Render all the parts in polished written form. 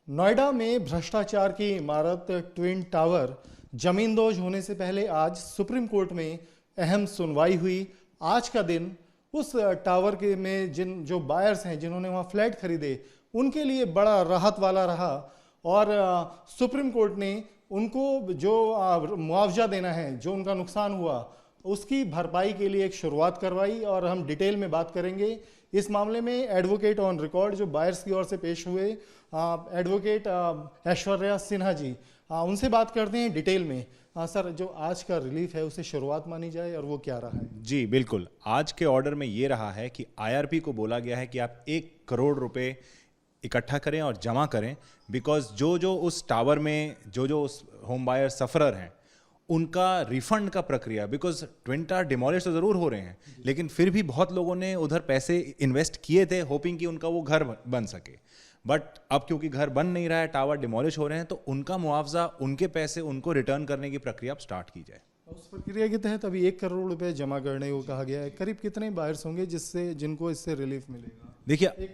नोएडा में भ्रष्टाचार की इमारत ट्विन टावर जमींदोज होने से पहले आज सुप्रीम कोर्ट में अहम सुनवाई हुई। आज का दिन उस टावर के में जिन जो बायर्स हैं जिन्होंने वहाँ फ्लैट खरीदे उनके लिए बड़ा राहत वाला रहा। और सुप्रीम कोर्ट ने उनको जो मुआवजा देना है, जो उनका नुकसान हुआ, उसकी भरपाई के लिए एक शुरुआत करवाई। और हम डिटेल में बात करेंगे इस मामले में। एडवोकेट ऑन रिकॉर्ड जो बायर्स की ओर से पेश हुए, एडवोकेट ऐश्वर्या सिन्हा जी, उनसे बात करते हैं डिटेल में। सर, जो आज का रिलीफ है उसे शुरुआत मानी जाए और वो क्या रहा है? जी बिल्कुल। आज के ऑर्डर में ये रहा है कि आईआरपी को बोला गया है कि आप 1 करोड़ रुपए इकट्ठा करें और जमा करें, बिकॉज जो जो उस टावर में जो उस होम बायर सफरर हैं उनका रिफंड का प्रक्रिया, बिकॉज ट्विन टावर डिमोलिश तो ज़रूर हो रहे हैं लेकिन फिर भी बहुत लोगों ने उधर पैसे इन्वेस्ट किए थे होपिंग कि उनका वो घर बन सके। बट अब क्योंकि घर बन नहीं रहा है, टावर डिमोलिश हो रहे हैं, तो उनका मुआवजा, उनके पैसे उनको रिटर्न करने की प्रक्रिया अब स्टार्ट की जाए। उस प्रक्रिया के तहत अभी 1 करोड़ रुपए जमा करने को कहा गया है। करीब कितने बायर्स होंगे जिनको इससे रिलीफ मिलेगा? देखिए,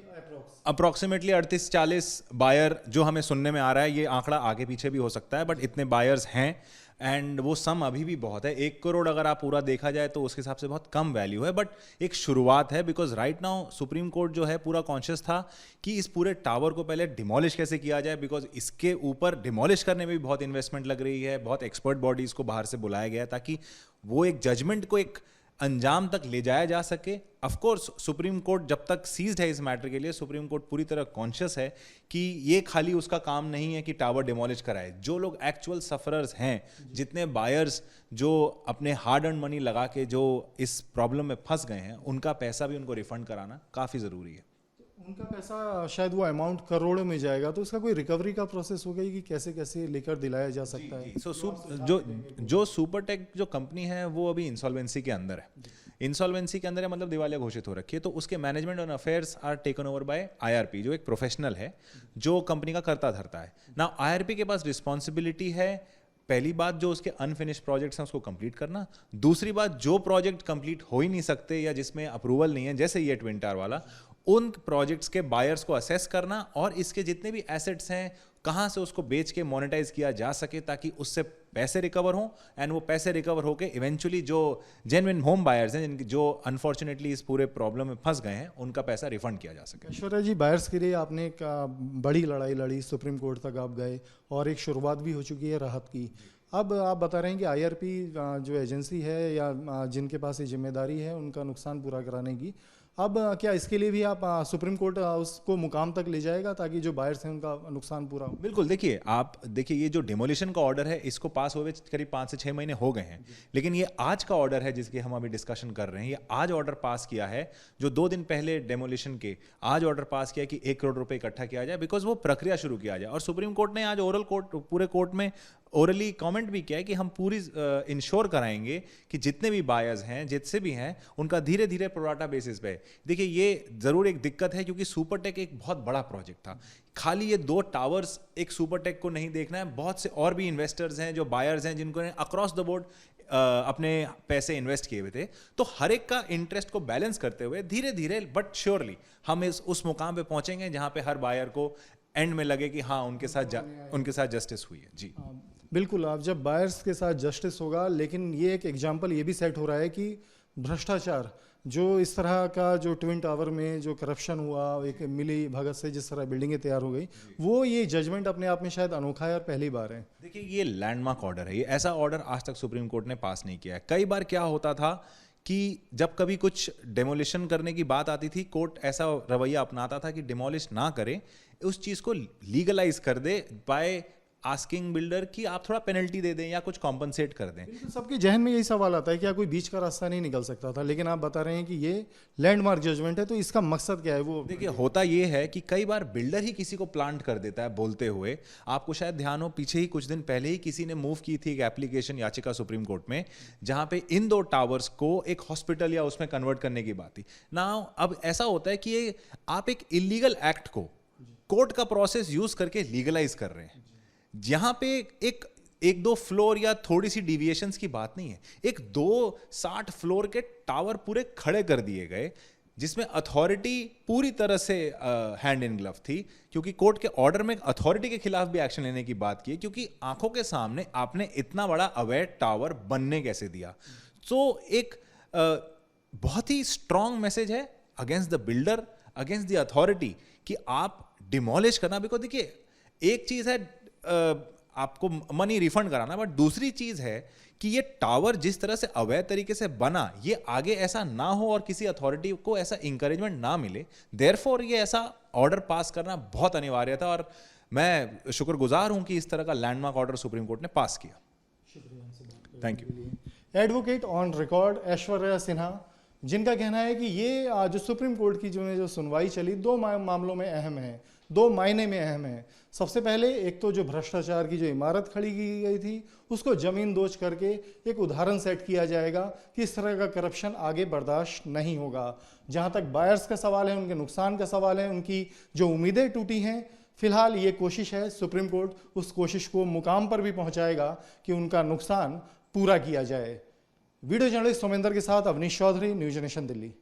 अप्रॉक्सीमेटली 38-40 बायर जो हमें सुनने में आ रहा है, ये आंकड़ा आगे पीछे भी हो सकता है, बट इतने बायर्स हैं एंड वो सम अभी भी बहुत है। 1 करोड़ अगर आप पूरा देखा जाए तो उसके हिसाब से बहुत कम वैल्यू है, बट एक शुरुआत है। Because right now supreme court जो है पूरा कॉन्शियस था कि इस पूरे टावर को पहले डिमोलिश कैसे किया जाए, बिकॉज इसके ऊपर डिमोलिश करने में भी बहुत इन्वेस्टमेंट लग रही है। बहुत एक्सपर्ट बॉडीज को बाहर से बुलाया गया ताकि वो एक जजमेंट को एक अंजाम तक ले जाया जा सके। ऑफ कोर्स सुप्रीम कोर्ट जब तक सीज्ड है इस मैटर के लिए, सुप्रीम कोर्ट पूरी तरह कॉन्शियस है कि ये खाली उसका काम नहीं है कि टावर डिमोलिश कराए। जो लोग एक्चुअल सफरर्स हैं, जितने बायर्स जो अपने हार्ड अर्न मनी लगा के जो इस प्रॉब्लम में फंस गए हैं, उनका पैसा भी उनको रिफंड कराना काफ़ी ज़रूरी है। उनका पैसा शायद वो अमाउंट करोड़ों में जाएगा, तो उसका कोई रिकवरी का प्रोसेस होगा कि कैसे कैसे लेकर दिलाया जा सकता है? जो सुपरटेक जो कंपनी है वो अभी इंसॉल्वेंसी के अंदर है। इंसॉल्वेंसी के अंदर है मतलब दिवालिया घोषित हो रखी है, तो उसके मैनेजमेंट और affairs are taken over by IRP, जो एक प्रोफेशनल है जो कंपनी का करता धरता है ना। आईआरपी के पास रिस्पॉन्सिबिलिटी है, पहली बात जो उसके अनफिनिश्ड प्रोजेक्ट्स हैं उसको कंप्लीट करना। दूसरी बात, जो प्रोजेक्ट कंप्लीट हो ही नहीं सकते या जिसमें अप्रूवल नहीं है, जैसे ये ट्विन टावर वाला, उन प्रोजेक्ट्स के बायर्स को असेस करना और इसके जितने भी एसेट्स हैं कहाँ से उसको बेच के मोनेटाइज किया जा सके ताकि उससे पैसे रिकवर हों एंड वो पैसे रिकवर होके इवेंचुअली जो जेन्युइन होम बायर्स हैं, जिनकी जो अनफॉर्चुनेटली इस पूरे प्रॉब्लम में फंस गए हैं, उनका पैसा रिफंड किया जा सके। ऐश्वर्या जी, बायर्स के लिए आपने एक बड़ी लड़ाई लड़ी, सुप्रीम कोर्ट तक आप गए और एक शुरुआत भी हो चुकी है राहत की। अब आप बता रहे हैं कि आईआरपी जो एजेंसी है या जिनके पास ये जिम्मेदारी है उनका नुकसान पूरा कराने की, अब क्या इसके लिए भी आप सुप्रीम कोर्ट उसको मुकाम तक ले जाएगा ताकि जो बायर्स हैं उनका नुकसान पूरा हो? बिल्कुल। देखिए, आप देखिए, ये जो डिमोलिशन का ऑर्डर है इसको पास हुए करीब 5 से 6 महीने हो गए हैं, लेकिन ये आज का ऑर्डर है जिसकी हम अभी डिस्कशन कर रहे हैं। ये आज ऑर्डर पास किया है जो 2 दिन पहले डिमोलिशन के आज ऑर्डर पास किया कि 1 करोड़ रुपए इकट्ठा किया जाए, बिकॉज वो प्रक्रिया शुरू किया जाए। और सुप्रीम कोर्ट ने आज पूरे कोर्ट में ओरली कमेंट भी किया है कि हम पूरी इंश्योर कराएंगे कि जितने भी बायर्स हैं, जितने भी हैं, उनका धीरे धीरे प्रोराटा बेसिस पे। देखिए, ये जरूर एक दिक्कत है क्योंकि सुपरटेक एक बहुत बड़ा प्रोजेक्ट था। खाली ये 2 टावर्स एक सुपरटेक को नहीं देखना है, बहुत से और भी इन्वेस्टर्स हैं जो बायर्स हैं जिनको अक्रॉस द बोर्ड अपने पैसे इन्वेस्ट किए हुए थे। तो हर एक का इंटरेस्ट को बैलेंस करते हुए धीरे धीरे बट श्योरली हम उस मुकाम पे पहुंचेंगे जहां पे हर बायर को एंड में लगे कि हाँ उनके साथ जस्टिस हुई है। जी बिल्कुल। आप जब बायर्स के साथ जस्टिस होगा, लेकिन ये एक एग्जाम्पल ये भी सेट हो रहा है कि भ्रष्टाचार जो इस तरह का जो ट्विन टावर में जो करप्शन हुआ, एक मिली भगत से जिस तरह बिल्डिंगें तैयार हो गई, वो ये जजमेंट अपने आप में शायद अनोखा है और पहली बार है। देखिए, ये लैंडमार्क ऑर्डर है। ये ऐसा ऑर्डर आज तक सुप्रीम कोर्ट ने पास नहीं किया है। कई बार क्या होता था कि जब कभी कुछ डेमोलिशन करने की बात आती थी, कोर्ट ऐसा रवैया अपनाता था कि डिमोलिश ना करे, उस चीज़ को लीगलाइज कर दे बाय आस्किंग बिल्डर कि आप थोड़ा पेनल्टी दे दें या कुछ कॉम्पनसेट कर दें। तो सबके जहन में यही सवाल आता है कि क्या कोई बीच का रास्ता नहीं निकल सकता था, लेकिन आप बता रहे हैं कि ये लैंडमार्क जजमेंट है, तो इसका मकसद क्या है? वो देखिए, होता ये है कि कई बार बिल्डर ही किसी को प्लांट कर देता है बोलते हुए। आपको शायद ध्यान हो, पीछे ही कुछ दिन पहले ही किसी ने मूव की थी एक एप्लीकेशन याचिका सुप्रीम कोर्ट में, जहां पे इन 2 टावर्स को एक हॉस्पिटल या उसमें कन्वर्ट करने की बात थी ना। अब ऐसा होता है कि आप एक इलीगल एक्ट को कोर्ट का प्रोसेस यूज करके लीगलाइज कर रहे हैं, जहां पे एक 2 फ्लोर या थोड़ी सी डिविएशंस की बात नहीं है। एक 260 फ्लोर के टावर पूरे खड़े कर दिए गए जिसमें अथॉरिटी पूरी तरह से हैंड इन ग्लव थी, क्योंकि कोर्ट के ऑर्डर में अथॉरिटी के खिलाफ भी एक्शन लेने की बात की, क्योंकि आंखों के सामने आपने इतना बड़ा अवैध टावर बनने कैसे दिया। तो एक बहुत ही स्ट्रांग मैसेज है against the builder, against the authority, कि आप डिमोलिश करना। बिकॉज देखिए, एक चीज है आपको मनी रिफंड कराना, बट दूसरी चीज है कि ये टावर जिस तरह से अवैध तरीके से बना, ये आगे ऐसा ना हो और किसी अथॉरिटी को ऐसा इंकरेजमेंट ना मिले। देयरफॉर ये ऐसा ऑर्डर पास करना बहुत अनिवार्य था, और मैं शुक्रगुजार हूं कि इस तरह का लैंडमार्क ऑर्डर सुप्रीम कोर्ट ने पास किया। Thank you. Advocate on record Aishwarya Sinha, जिनका कहना है कि ये जो सुप्रीम कोर्ट की जो सुनवाई चली, दो मामलों में अहम है, दो मायने में अहम है। सबसे पहले एक तो जो भ्रष्टाचार की जो इमारत खड़ी की गई थी, उसको जमीन दोज करके एक उदाहरण सेट किया जाएगा कि इस तरह का करप्शन आगे बर्दाश्त नहीं होगा। जहां तक बायर्स का सवाल है, उनके नुकसान का सवाल है, उनकी जो उम्मीदें टूटी हैं, फिलहाल ये कोशिश है, सुप्रीम कोर्ट उस कोशिश को मुकाम पर भी पहुंचाएगा कि उनका नुकसान पूरा किया जाए। वीडियो जर्नलिस्ट सोमेंद्र के साथ अवनीश चौधरी, न्यूज नेशन दिल्ली।